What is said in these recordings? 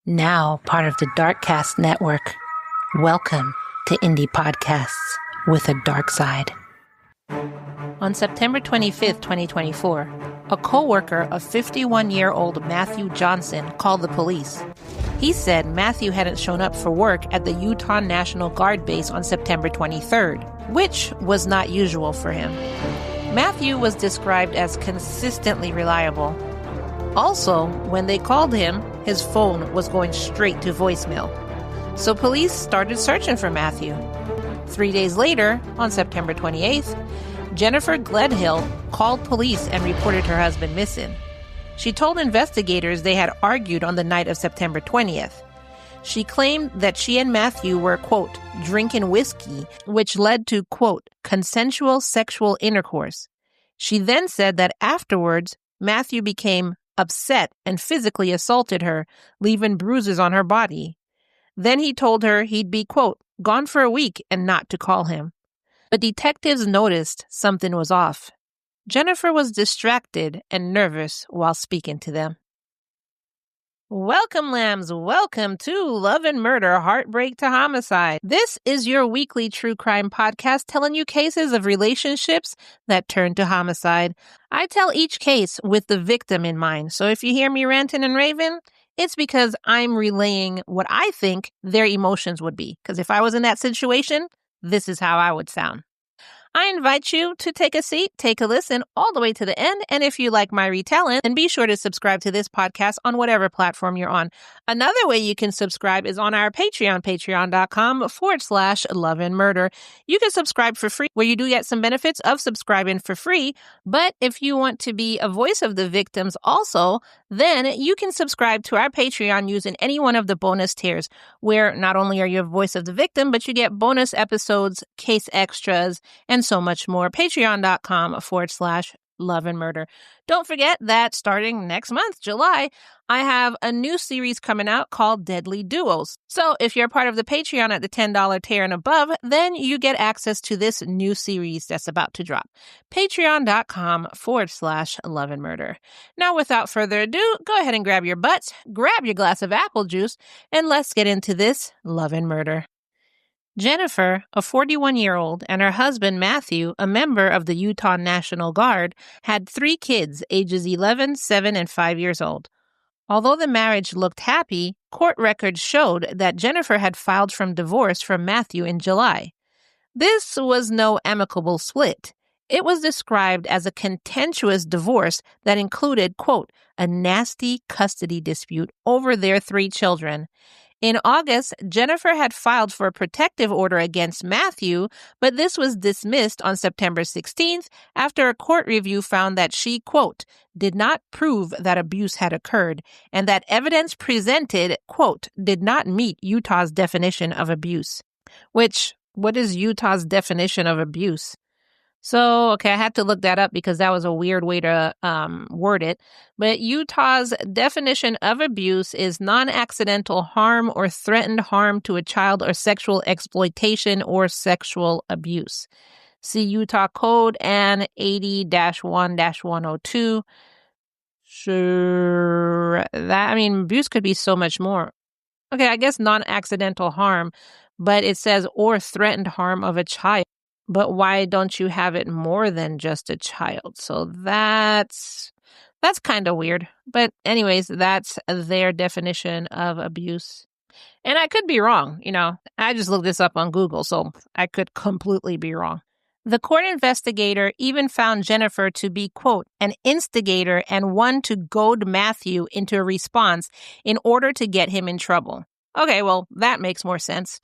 Now part of the Darkcast Network. Welcome to Indie Podcasts with a dark side. On September 25th, 2024, a co-worker of 51-year-old Matthew Johnson called the police. He said Matthew hadn't shown up for work at the Utah National Guard base on September 23rd, which was not usual for him. Matthew was described as consistently reliable. Also, when they called him, his phone was going straight to voicemail. So police started searching for Matthew. 3 days later, on September 28th, Jennifer Gledhill called police and reported her husband missing. She told investigators they had argued on the night of September 20th. She claimed that she and Matthew were, quote, drinking whiskey, which led to, quote, consensual sexual intercourse. She then said that afterwards, Matthew became upset and physically assaulted her, leaving bruises on her body. Then he told her he'd be, quote, gone for a week and not to call him. But detectives noticed something was off. Jennifer was distracted and nervous while speaking to them. Welcome, lambs. Welcome to Love and Murder, Heartbreak to Homicide. This is your weekly true crime podcast telling you cases of relationships that turn to homicide. I tell each case with the victim in mind. So if you hear me ranting and raving, it's because I'm relaying what I think their emotions would be. Because if I was in that situation, this is how I would sound. I invite you to take a seat, take a listen all the way to the end. And if you like my retelling, then be sure to subscribe to this podcast on whatever platform you're on. Another way you can subscribe is on our Patreon, patreon.com/love and murder. You can subscribe for free, where you do get some benefits of subscribing for free. But if you want to be a voice of the victims also, then you can subscribe to our Patreon using any one of the bonus tiers, where not only are you a voice of the victim, but you get bonus episodes, case extras, and so much more. Patreon.com/love and murder. Don't forget that starting next month, July, I have a new series coming out called Deadly Duos. So if you're part of the Patreon at the $10 tier and above, then you get access to this new series that's about to drop. Patreon.com/love and murder. Now, without further ado, go ahead and grab your butts, grab your glass of apple juice, and let's get into this Love and Murder. Jennifer, a 41-year-old, and her husband, Matthew, a member of the Utah National Guard, had 3 kids, ages 11, 7, and 5 years old. Although the marriage looked happy, court records showed that Jennifer had filed for divorce from Matthew in July. This was no amicable split. It was described as a contentious divorce that included, quote, a nasty custody dispute over their 3 children. In August, Jennifer had filed for a protective order against Matthew, but this was dismissed on September 16th after a court review found that she, quote, did not prove that abuse had occurred and that evidence presented, quote, did not meet Utah's definition of abuse. What is Utah's definition of abuse? So, okay, I had to look that up because that was a weird way to word it. But Utah's definition of abuse is non-accidental harm or threatened harm to a child or sexual exploitation or sexual abuse. See Utah Code Ann 80-1-102. Sure, abuse could be so much more. Okay, I guess non-accidental harm, but it says or threatened harm of a child. But why don't you have it more than just a child? So that's kind of weird. But anyways, that's their definition of abuse. And I could be wrong, I just looked this up on Google, so I could completely be wrong. The court investigator even found Jennifer to be, quote, an instigator and one to goad Matthew into a response in order to get him in trouble. Okay, well, that makes more sense.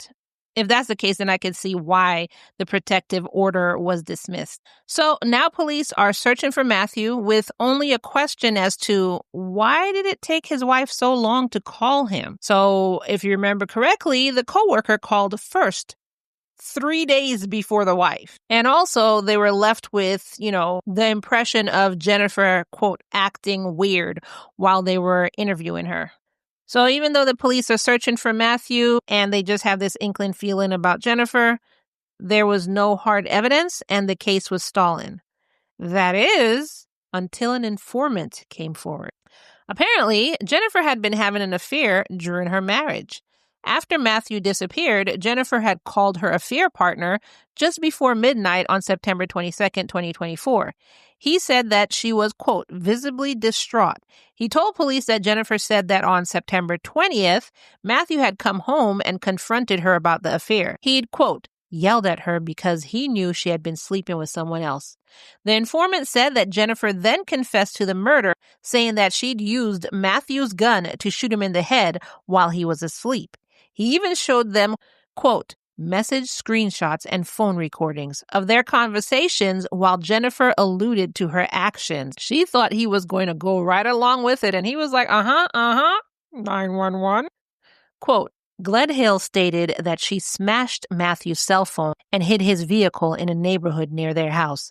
If that's the case, then I can see why the protective order was dismissed. So now police are searching for Matthew with only a question as to why did it take his wife so long to call him? So if you remember correctly, the coworker called first, 3 days before the wife. And also they were left with, the impression of Jennifer, quote, acting weird while they were interviewing her. So even though the police are searching for Matthew and they just have this inkling feeling about Jennifer, there was no hard evidence and the case was stalling. That is, until an informant came forward. Apparently, Jennifer had been having an affair during her marriage. After Matthew disappeared, Jennifer had called her affair partner just before midnight on September 22nd, 2024. He said that she was, quote, visibly distraught. He told police that Jennifer said that on September 20th, Matthew had come home and confronted her about the affair. He'd, quote, yelled at her because he knew she had been sleeping with someone else. The informant said that Jennifer then confessed to the murder, saying that she'd used Matthew's gun to shoot him in the head while he was asleep. He even showed them, quote, message screenshots and phone recordings of their conversations while Jennifer alluded to her actions. She thought he was going to go right along with it, and he was like, 911. Quote, Gledhill stated that she smashed Matthew's cell phone and hid his vehicle in a neighborhood near their house.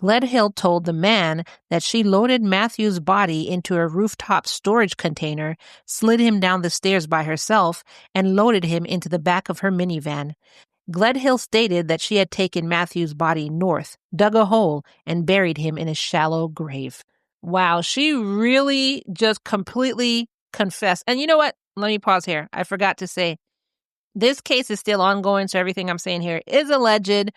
Gledhill told the man that she loaded Matthew's body into a rooftop storage container, slid him down the stairs by herself, and loaded him into the back of her minivan. Gledhill stated that she had taken Matthew's body north, dug a hole, and buried him in a shallow grave. Wow, she really just completely confessed. And you know what? Let me pause here. I forgot to say, this case is still ongoing, so everything I'm saying here is alleged.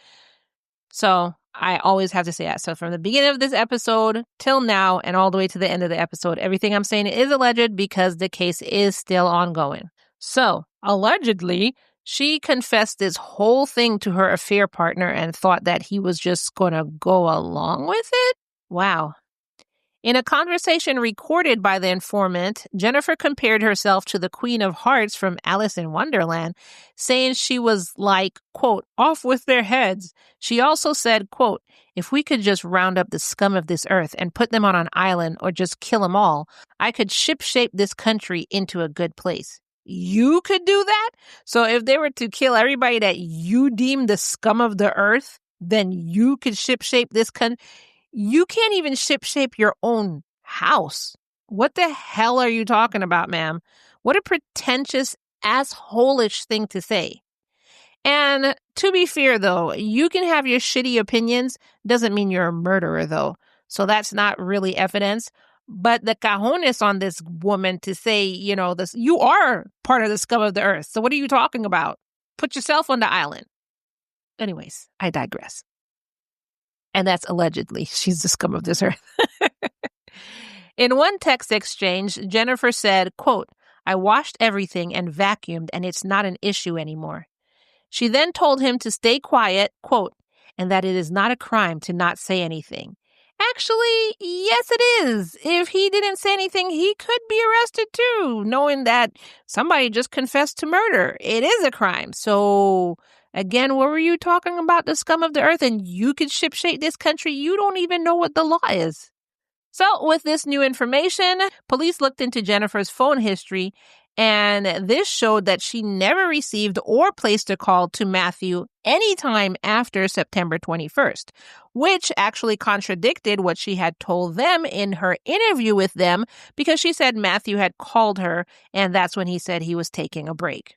So I always have to say that. So from the beginning of this episode till now and all the way to the end of the episode, everything I'm saying is alleged because the case is still ongoing. So allegedly, she confessed this whole thing to her affair partner and thought that he was just going to go along with it. Wow. In a conversation recorded by the informant, Jennifer compared herself to the Queen of Hearts from Alice in Wonderland, saying she was like, quote, off with their heads. She also said, quote, if we could just round up the scum of this earth and put them on an island or just kill them all, I could shipshape this country into a good place. You could do that? So if they were to kill everybody that you deem the scum of the earth, then you could shipshape this country? You can't even shipshape your own house. What the hell are you talking about, ma'am? What a pretentious, asshole-ish thing to say. And to be fair, though, you can have your shitty opinions. Doesn't mean you're a murderer, though. So that's not really evidence. But the cajones on this woman to say, you know, this, you are part of the scum of the earth. So what are you talking about? Put yourself on the island. Anyways, I digress. And that's allegedly. She's the scum of this earth. In one text exchange, Jennifer said, quote, I washed everything and vacuumed, and it's not an issue anymore. She then told him to stay quiet, quote, and that it is not a crime to not say anything. Actually, yes, it is. If he didn't say anything, he could be arrested too, knowing that somebody just confessed to murder. It is a crime. So again, what were you talking about, the scum of the earth, and you could shipshape this country? You don't even know what the law is. So with this new information, police looked into Jennifer's phone history, and this showed that she never received or placed a call to Matthew anytime after September 21st, which actually contradicted what she had told them in her interview with them, because she said Matthew had called her, and that's when he said he was taking a break.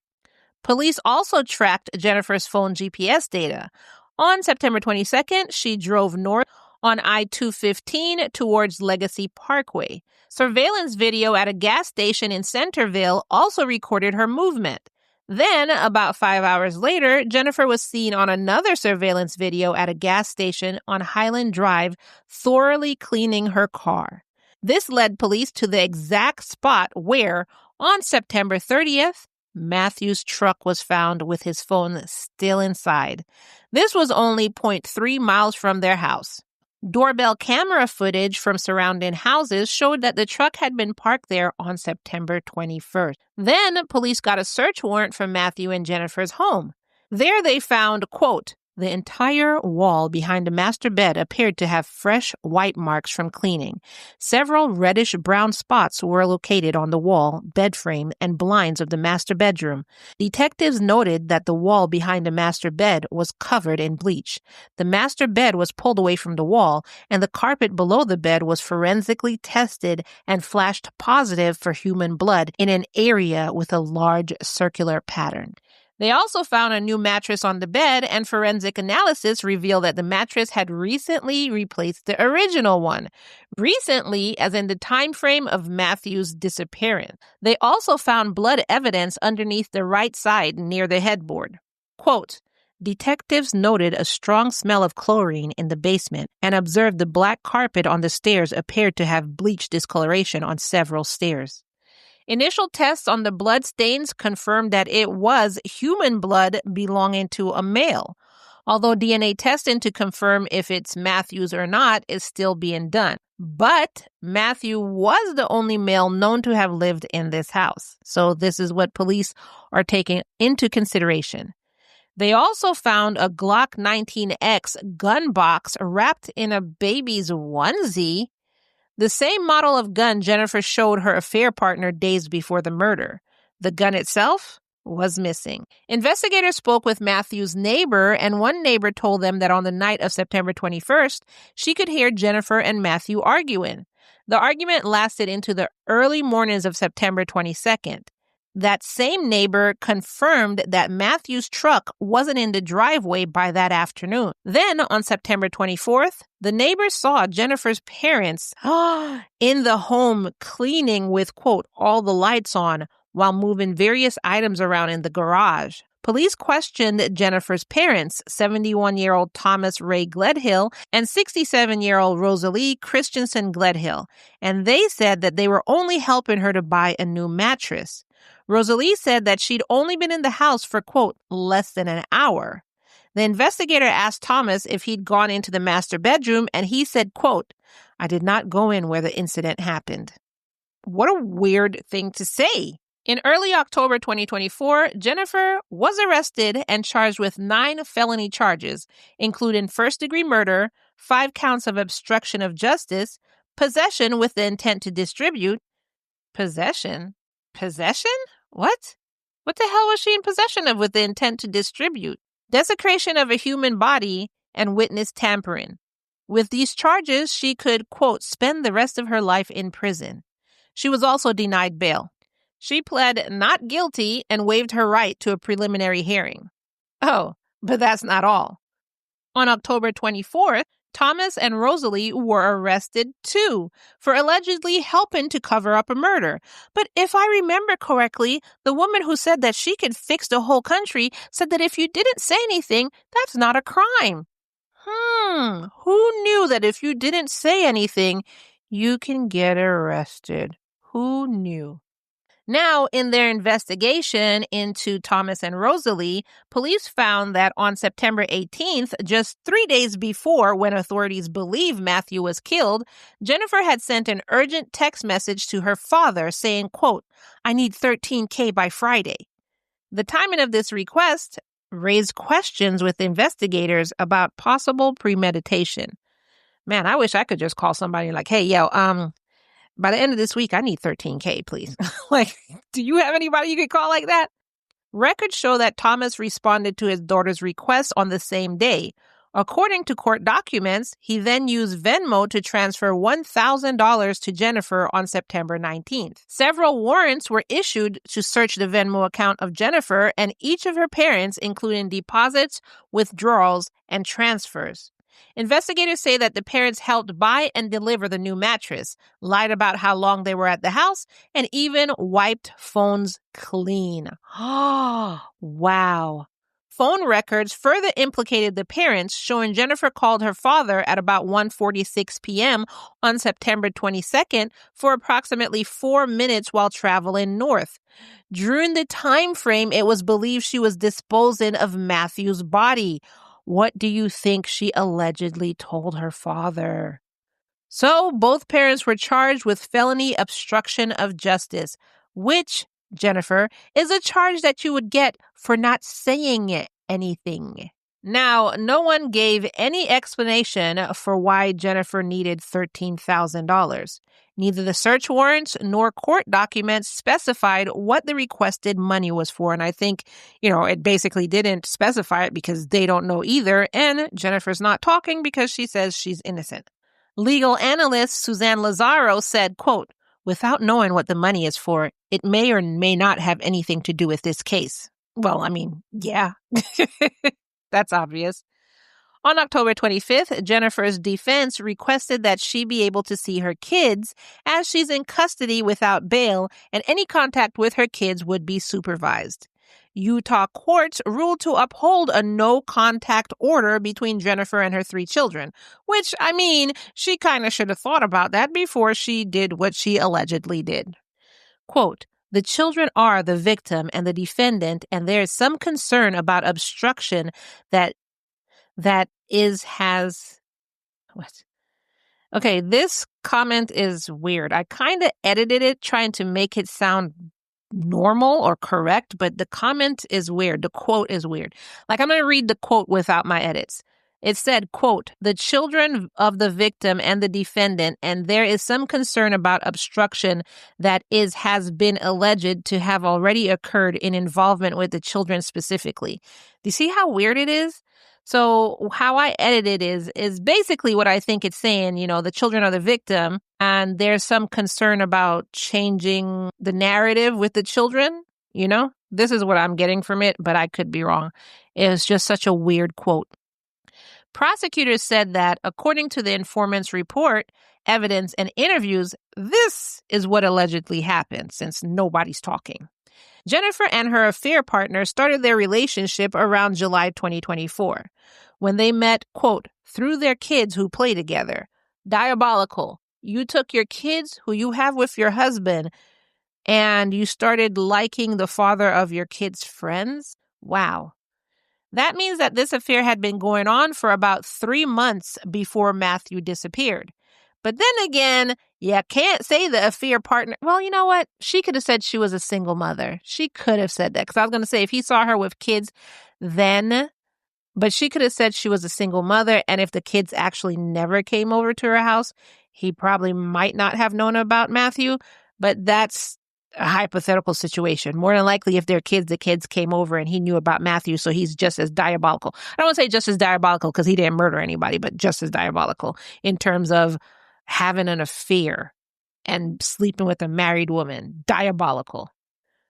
Police also tracked Jennifer's phone GPS data. On September 22nd, she drove north on I-215 towards Legacy Parkway. Surveillance video at a gas station in Centerville also recorded her movement. Then, about 5 hours later, Jennifer was seen on another surveillance video at a gas station on Highland Drive, thoroughly cleaning her car. This led police to the exact spot where, on September 30th, Matthew's truck was found with his phone still inside. This was only 0.3 miles from their house. Doorbell camera footage from surrounding houses showed that the truck had been parked there on September 21st. Then, police got a search warrant for Matthew and Jennifer's home. There they found, quote, the entire wall behind the master bed appeared to have fresh white marks from cleaning. Several reddish-brown spots were located on the wall, bed frame, and blinds of the master bedroom. Detectives noted that the wall behind the master bed was covered in bleach. The master bed was pulled away from the wall, and the carpet below the bed was forensically tested and flashed positive for human blood in an area with a large circular pattern. They also found a new mattress on the bed, and forensic analysis revealed that the mattress had recently replaced the original one. Recently, as in the time frame of Matthew's disappearance. They also found blood evidence underneath the right side near the headboard. Quote, detectives noted a strong smell of chlorine in the basement and observed the black carpet on the stairs appeared to have bleach discoloration on several stairs. Initial tests on the blood stains confirmed that it was human blood belonging to a male, although DNA testing to confirm if it's Matthew's or not is still being done. But Matthew was the only male known to have lived in this house, so this is what police are taking into consideration. They also found a Glock 19X gun box wrapped in a baby's onesie, the same model of gun Jennifer showed her affair partner days before the murder. The gun itself was missing. Investigators spoke with Matthew's neighbor, and one neighbor told them that on the night of September 21st, she could hear Jennifer and Matthew arguing. The argument lasted into the early mornings of September 22nd. That same neighbor confirmed that Matthew's truck wasn't in the driveway by that afternoon. Then, on September 24th, the neighbors saw Jennifer's parents in the home cleaning with, quote, all the lights on while moving various items around in the garage. Police questioned Jennifer's parents, 71-year-old Thomas Ray Gledhill and 67-year-old Rosalie Christensen Gledhill, and they said that they were only helping her to buy a new mattress. Rosalie said that she'd only been in the house for, quote, less than an hour. The investigator asked Thomas if he'd gone into the master bedroom, and he said, quote, I did not go in where the incident happened. What a weird thing to say. In early October 2024, Jennifer was arrested and charged with 9 felony charges, including first-degree murder, 5 counts of obstruction of justice, possession with the intent to distribute. Possession? Possession? What? What the hell was she in possession of with the intent to distribute? Desecration of a human body and witness tampering. With these charges, she could, quote, spend the rest of her life in prison. She was also denied bail. She pled not guilty and waived her right to a preliminary hearing. Oh, but that's not all. On October 24th, Thomas and Rosalie were arrested too for allegedly helping to cover up a murder. But if I remember correctly, the woman who said that she could fix the whole country said that if you didn't say anything, that's not a crime. Who knew that if you didn't say anything, you can get arrested? Who knew? Now, in their investigation into Thomas and Rosalie, police found that on September 18th, just 3 days before when authorities believe Matthew was killed, Jennifer had sent an urgent text message to her father saying, quote, I need $13,000 by Friday. The timing of this request raised questions with investigators about possible premeditation. Man, I wish I could just call somebody like, hey, by the end of this week, I need $13,000, please. Like, do you have anybody you could call like that? Records show that Thomas responded to his daughter's request on the same day. According to court documents, he then used Venmo to transfer $1,000 to Jennifer on September 19th. Several warrants were issued to search the Venmo account of Jennifer and each of her parents, including deposits, withdrawals, and transfers. Investigators say that the parents helped buy and deliver the new mattress, lied about how long they were at the house, and even wiped phones clean. Oh, wow. Phone records further implicated the parents, showing Jennifer called her father at about 1:46 p.m. on September 22nd for approximately 4 minutes while traveling north. During the time frame, it was believed she was disposing of Matthew's body. What do you think she allegedly told her father? So, both parents were charged with felony obstruction of justice, which, Jennifer, is a charge that you would get for not saying anything. Now, no one gave any explanation for why Jennifer needed $13,000. Neither the search warrants nor court documents specified what the requested money was for. And I think, it basically didn't specify it because they don't know either. And Jennifer's not talking because she says she's innocent. Legal analyst Suzanne Lazaro said, quote, without knowing what the money is for, it may or may not have anything to do with this case. Well, I mean, yeah. That's obvious. On October 25th, Jennifer's defense requested that she be able to see her kids as she's in custody without bail, and any contact with her kids would be supervised. Utah courts ruled to uphold a no-contact order between Jennifer and her 3 children, which, I mean, she kind of should have thought about that before she did what she allegedly did. Quote, "The children are the victim and the defendant, and there is some concern about obstruction that has what? Okay, this comment is weird. I kind of edited it trying to make it sound normal or correct, but the comment is weird. The quote is weird. Like, I'm going to read the quote without my edits. It said, quote, "The children of the victim and the defendant, and there is some concern about obstruction that has been alleged to have already occurred in involvement with the children specifically." Do you see how weird it is? So how I edited is basically what I think it's saying, the children are the victim, and there's some concern about changing the narrative with the children, This is what I'm getting from it, but I could be wrong. It was just such a weird quote. Prosecutors said that, according to the informant's report, evidence, and interviews, this is what allegedly happened, since nobody's talking. Jennifer and her affair partner started their relationship around July 2024, when they met, quote, "through their kids who play together." Diabolical. You took your kids who you have with your husband and you started liking the father of your kids' friends? Wow. That means that this affair had been going on for about 3 months before Matthew disappeared. But then again, you can't say the affair partner. Well, you know what? She could have said she was a single mother. She could have said that. Because I was going to say, if he saw her with kids then, but she could have said she was a single mother. And if the kids actually never came over to her house, he probably might not have known about Matthew. But that's a hypothetical situation. More than likely, if they're kids, the kids came over and he knew about Matthew, so he's just as diabolical. I don't want to say just as diabolical because he didn't murder anybody, but just as diabolical in terms of having an affair and sleeping with a married woman. Diabolical.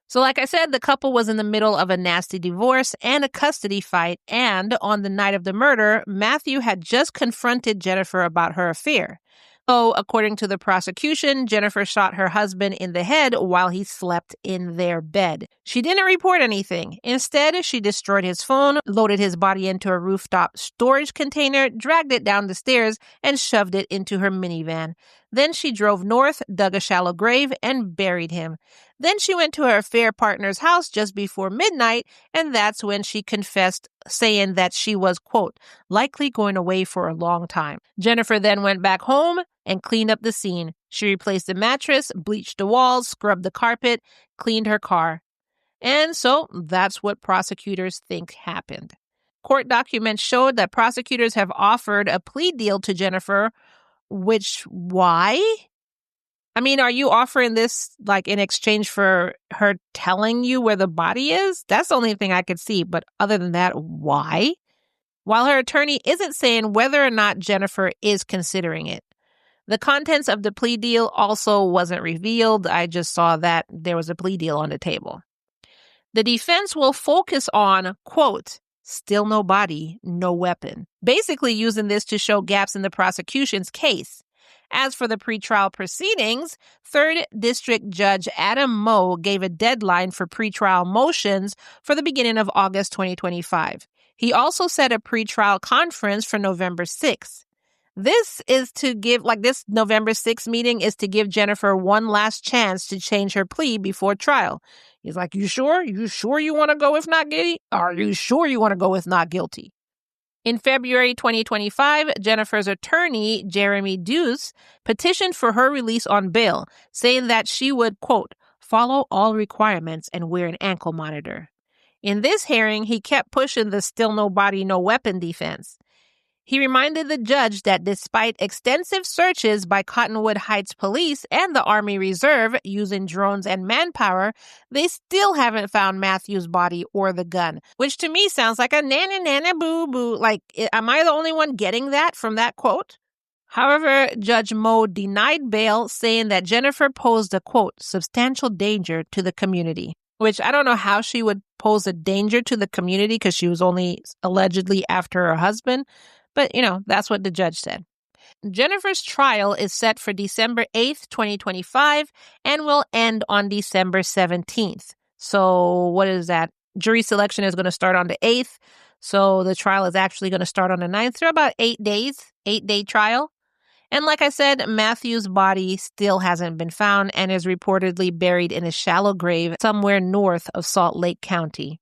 So like I said, the couple was in the middle of a nasty divorce and a custody fight, and on the night of the murder, Matthew had just confronted Jennifer about her affair. So, according to the prosecution, Jennifer shot her husband in the head while he slept in their bed. She didn't report anything. Instead, she destroyed his phone, loaded his body into a rooftop storage container, dragged it down the stairs, and shoved it into her minivan. Then she drove north, dug a shallow grave, and buried him. Then she went to her affair partner's house just before midnight, and that's when she confessed, saying that she was, quote, "likely going away for a long time." Jennifer then went back home and cleaned up the scene. She replaced the mattress, bleached the walls, scrubbed the carpet, cleaned her car. And so that's what prosecutors think happened. Court documents showed that prosecutors have offered a plea deal to Jennifer, why? I mean, are you offering this like in exchange for her telling you where the body is? That's the only thing I could see. But other than that, why? While her attorney isn't saying whether or not Jennifer is considering it. The contents of the plea deal also wasn't revealed. I just saw that there was a plea deal on the table. The defense will focus on, quote, "still no body, no weapon," basically using this to show gaps in the prosecution's case. As for the pretrial proceedings, 3rd District Judge Adam Moe gave a deadline for pretrial motions for the beginning of August 2025. He also set a pretrial conference for November 6th. This November 6th meeting is to give Jennifer one last chance to change her plea before trial. He's like, "You sure? You sure you want to go with not guilty? Are you sure you want to go with not guilty?" In February 2025, Jennifer's attorney, Jeremy Deuce, petitioned for her release on bail, saying that she would, quote, "follow all requirements and wear an ankle monitor." In this hearing, he kept pushing the "still no body, no weapon" defense. He reminded the judge that despite extensive searches by Cottonwood Heights Police and the Army Reserve using drones and manpower, they still haven't found Matthew's body or the gun, which to me sounds like a nana boo boo. Like, am I the only one getting that from that quote? However, Judge Moe denied bail, saying that Jennifer posed a, quote, "substantial danger to the community." which I don't know how she would pose a danger to the community because she was only allegedly after her husband. But, that's what the judge said. Jennifer's trial is set for December 8th, 2025, and will end on December 17th. So what is that? Jury selection is going to start on the 8th. So the trial is actually going to start on the 9th. So about 8 days, 8-day trial. And like I said, Matthew's body still hasn't been found and is reportedly buried in a shallow grave somewhere north of Salt Lake County.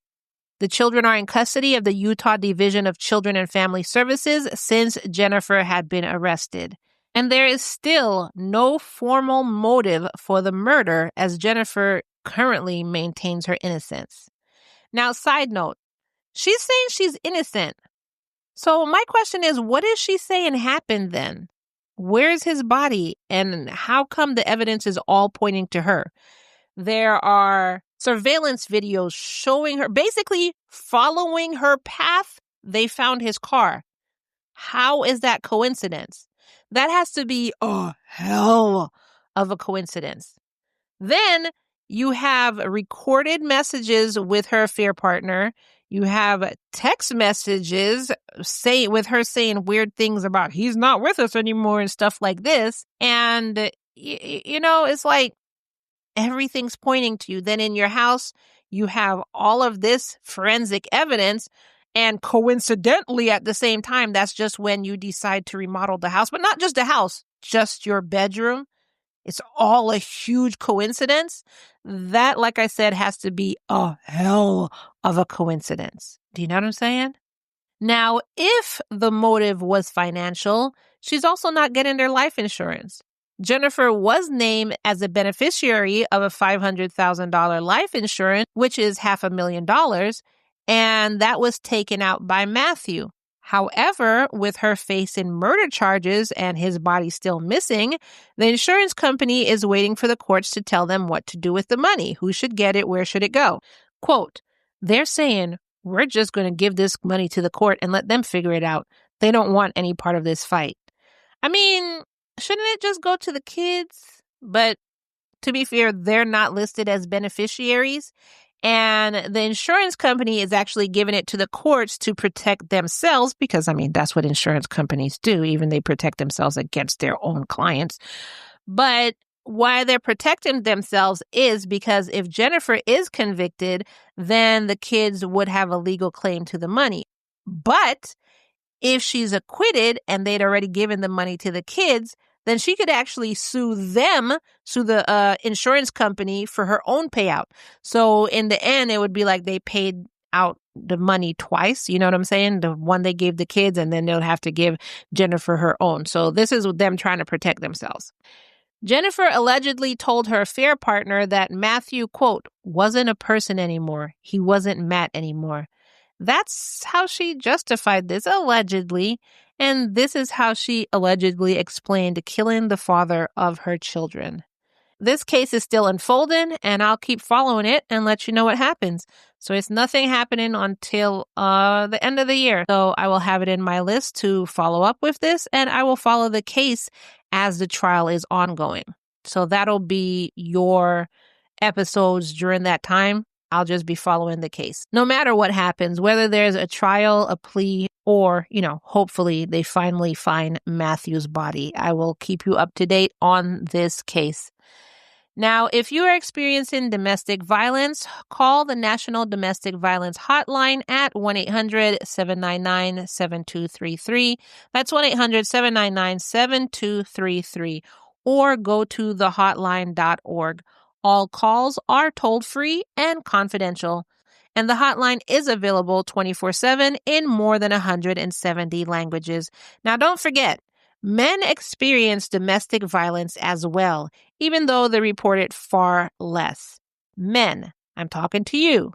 The children are in custody of the Utah Division of Children and Family Services since Jennifer had been arrested. And there is still no formal motive for the murder, as Jennifer currently maintains her innocence. Now, side note, she's saying she's innocent. So my question is, what is she saying happened then? Where's his body? And how come the evidence is all pointing to her? There are surveillance videos showing her, basically following her path. They found his car. How is that coincidence? That has to be a hell of a coincidence. Then you have recorded messages with her affair partner. You have text messages with her saying weird things about he's not with us anymore and stuff like this. And, it's like everything's pointing to you. Then in your house, you have all of this forensic evidence. And coincidentally, at the same time, that's just when you decide to remodel the house. But not just the house, just your bedroom. It's all a huge coincidence. That, like I said, has to be a hell of a coincidence. Do you know what I'm saying? Now, if the motive was financial, she's also not getting their life insurance. Jennifer was named as a beneficiary of a $500,000 life insurance, which is $500,000, and that was taken out by Matthew. However, with her facing murder charges and his body still missing, the insurance company is waiting for the courts to tell them what to do with the money. Who should get it? Where should it go? Quote, they're saying, we're just going to give this money to the court and let them figure it out. They don't want any part of this fight. I mean, shouldn't it just go to the kids? But to be fair, they're not listed as beneficiaries. And the insurance company is actually giving it to the courts to protect themselves because, that's what insurance companies do. Even they protect themselves against their own clients. But why they're protecting themselves is because if Jennifer is convicted, then the kids would have a legal claim to the money. But if she's acquitted and they'd already given the money to the kids, then she could actually sue the insurance company for her own payout. So in the end, it would be like they paid out the money twice. You know what I'm saying? The one they gave the kids, and then they'll have to give Jennifer her own. So this is them trying to protect themselves. Jennifer allegedly told her affair partner that Matthew, quote, wasn't a person anymore. He wasn't Matt anymore. That's how she justified this, allegedly. And this is how she allegedly explained killing the father of her children. This case is still unfolding, and I'll keep following it and let you know what happens. So it's nothing happening until the end of the year. So I will have it in my list to follow up with this, and I will follow the case as the trial is ongoing. So that'll be your episodes during that time. I'll just be following the case. No matter what happens, whether there's a trial, a plea, or, hopefully they finally find Matthew's body, I will keep you up to date on this case. Now, if you are experiencing domestic violence, call the National Domestic Violence Hotline at 1-800-799-7233. That's 1-800-799-7233. Or go to thehotline.org. All calls are toll-free and confidential. And the hotline is available 24/7 in more than 170 languages. Now, don't forget, men experience domestic violence as well, even though they report it far less. Men, I'm talking to you.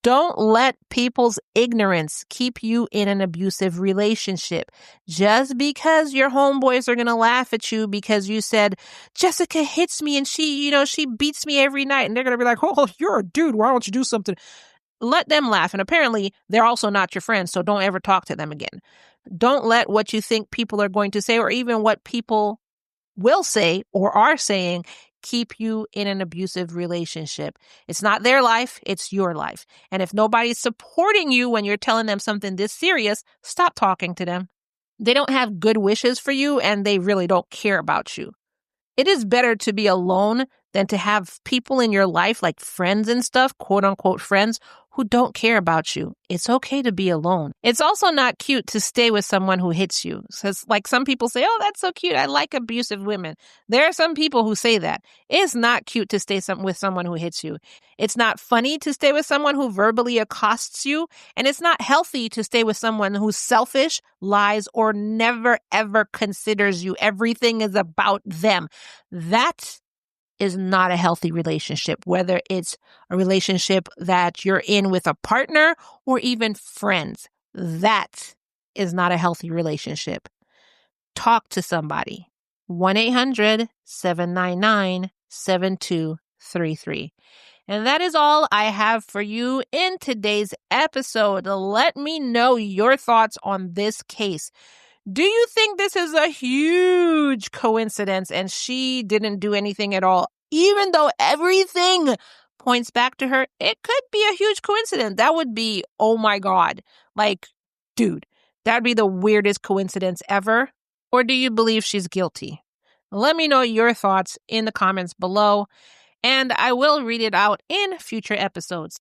Don't let people's ignorance keep you in an abusive relationship. Just because your homeboys are going to laugh at you because you said, Jessica hits me and she beats me every night. And they're going to be like, oh, you're a dude. Why don't you do something? Let them laugh. And apparently they're also not your friends. So don't ever talk to them again. Don't let what you think people are going to say or even what people will say or are saying keep you in an abusive relationship. It's not their life, it's your life. And if nobody's supporting you when you're telling them something this serious, stop talking to them. They don't have good wishes for you, and they really don't care about you. It is better to be alone than to have people in your life, like friends and stuff, quote unquote friends, who don't care about you. It's okay to be alone. It's also not cute to stay with someone who hits you. So like some people say, oh, that's so cute. I like abusive women. There are some people who say that. It's not cute to stay with someone who hits you. It's not funny to stay with someone who verbally accosts you. And it's not healthy to stay with someone who's selfish, lies, or never, ever considers you. Everything is about them. That is not a healthy relationship, whether it's a relationship that you're in with a partner or even friends. That is not a healthy relationship. Talk to somebody. 1-800-799-7233. And that is all I have for you in today's episode. Let me know your thoughts on this case. Do you think this is a huge coincidence and she didn't do anything at all? Even though everything points back to her, it could be a huge coincidence. That would be, oh my God. Like, dude, that'd be the weirdest coincidence ever. Or do you believe she's guilty? Let me know your thoughts in the comments below, and I will read it out in future episodes.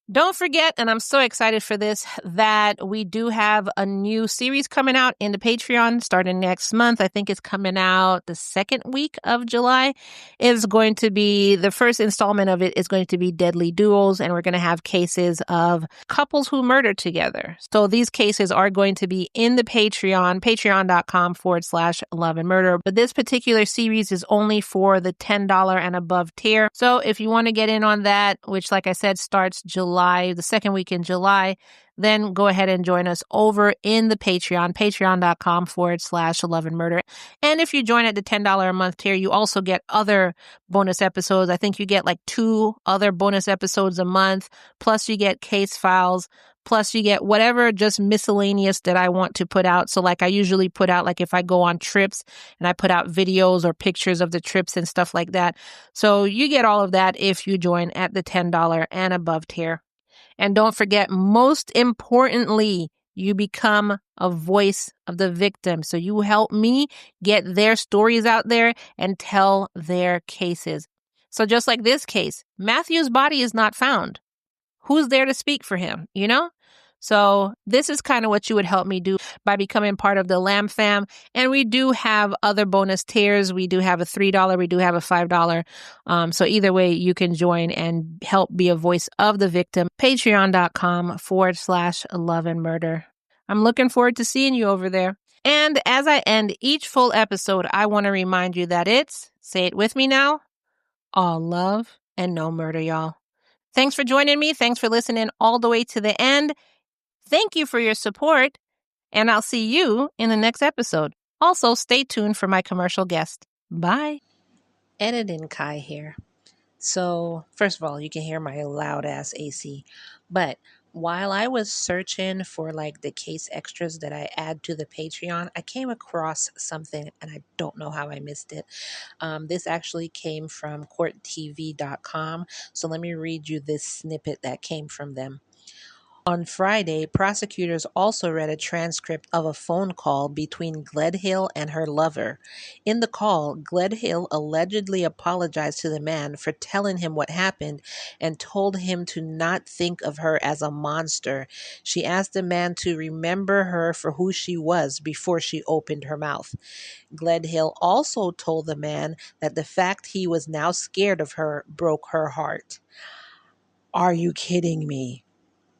Don't forget, and I'm so excited for this, that we do have a new series coming out in the Patreon starting next month. I think it's coming out the second week of July. It's going to be, the first installment of it is going to be Deadly Duels, and we're going to have cases of couples who murdered together. So these cases are going to be in the Patreon, patreon.com/love and murder. But this particular series is only for the $10 and above tier. So if you want to get in on that, which like I said, starts July, the second week in July, then go ahead and join us over in the Patreon, patreon.com/love and murder. And if you join at the $10 a month tier, you also get other bonus episodes. I think you get like 2 other bonus episodes a month, plus you get case files, plus you get whatever just miscellaneous that I want to put out. So like I usually put out, like if I go on trips and I put out videos or pictures of the trips and stuff like that. So you get all of that if you join at the $10 and above tier. And don't forget, most importantly, you become a voice of the victim. So you help me get their stories out there and tell their cases. So just like this case, Matthew's body is not found. Who's there to speak for him, you know? So this is kind of what you would help me do by becoming part of the Lamb Fam. And we do have other bonus tiers. We do have a $3. We do have a $5. So either way, you can join and help be a voice of the victim. Patreon.com/love and murder. I'm looking forward to seeing you over there. And as I end each full episode, I want to remind you that it's, say it with me now, all love and no murder, y'all. Thanks for joining me. Thanks for listening all the way to the end. Thank you for your support, and I'll see you in the next episode. Also, stay tuned for my commercial guest. Bye. Editing Kai here. So, first of all, you can hear my loud-ass AC. But while I was searching for like the case extras that I add to the Patreon, I came across something, and I don't know how I missed it. This actually came from courttv.com. So let me read you this snippet that came from them. On Friday, prosecutors also read a transcript of a phone call between Gledhill and her lover. In the call, Gledhill allegedly apologized to the man for telling him what happened and told him to not think of her as a monster. She asked the man to remember her for who she was before she opened her mouth. Gledhill also told the man that the fact he was now scared of her broke her heart. Are you kidding me?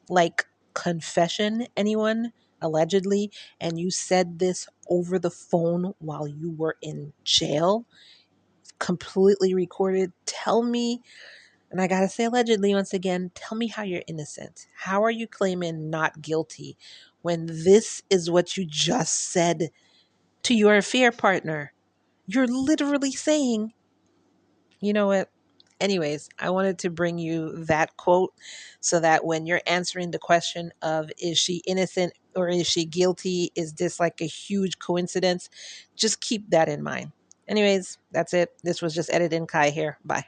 Like, confession, anyone? Allegedly, and you said this over the phone while you were in jail? Completely recorded. Tell me, and I gotta say allegedly once again, tell me how you're innocent. How are you claiming not guilty when this is what you just said to your affair partner? You're literally saying, you know what? Anyways, I wanted to bring you that quote so that when you're answering the question of is she innocent or is she guilty, is this like a huge coincidence, just keep that in mind. Anyways, that's it. This was just edited in Kai here. Bye.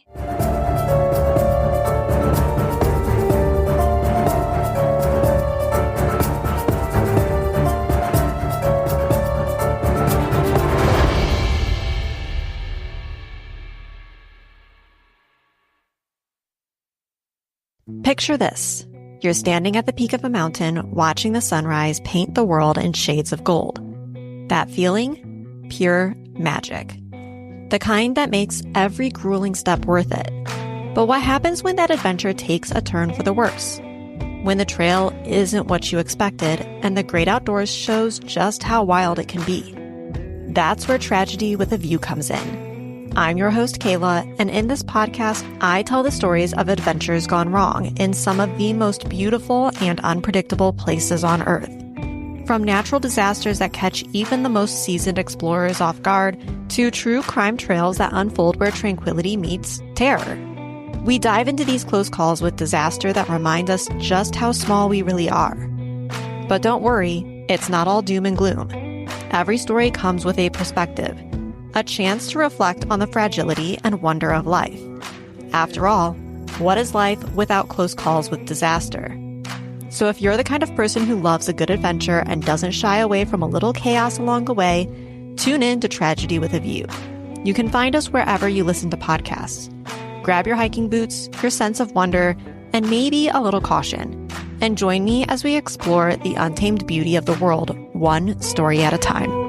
Picture this. You're standing at the peak of a mountain, watching the sunrise paint the world in shades of gold. That feeling? Pure magic. The kind that makes every grueling step worth it. But what happens when that adventure takes a turn for the worse? When the trail isn't what you expected, and the great outdoors shows just how wild it can be. That's where Tragedy with a View comes in. I'm your host, Kayla, and in this podcast, I tell the stories of adventures gone wrong in some of the most beautiful and unpredictable places on Earth. From natural disasters that catch even the most seasoned explorers off guard, to true crime trails that unfold where tranquility meets terror. We dive into these close calls with disaster that remind us just how small we really are. But don't worry, it's not all doom and gloom. Every story comes with a perspective, a chance to reflect on the fragility and wonder of life. After all, what is life without close calls with disaster? So if you're the kind of person who loves a good adventure and doesn't shy away from a little chaos along the way, tune in to Tragedy with a View. You can find us wherever you listen to podcasts. Grab your hiking boots, your sense of wonder, and maybe a little caution. And join me as we explore the untamed beauty of the world, one story at a time.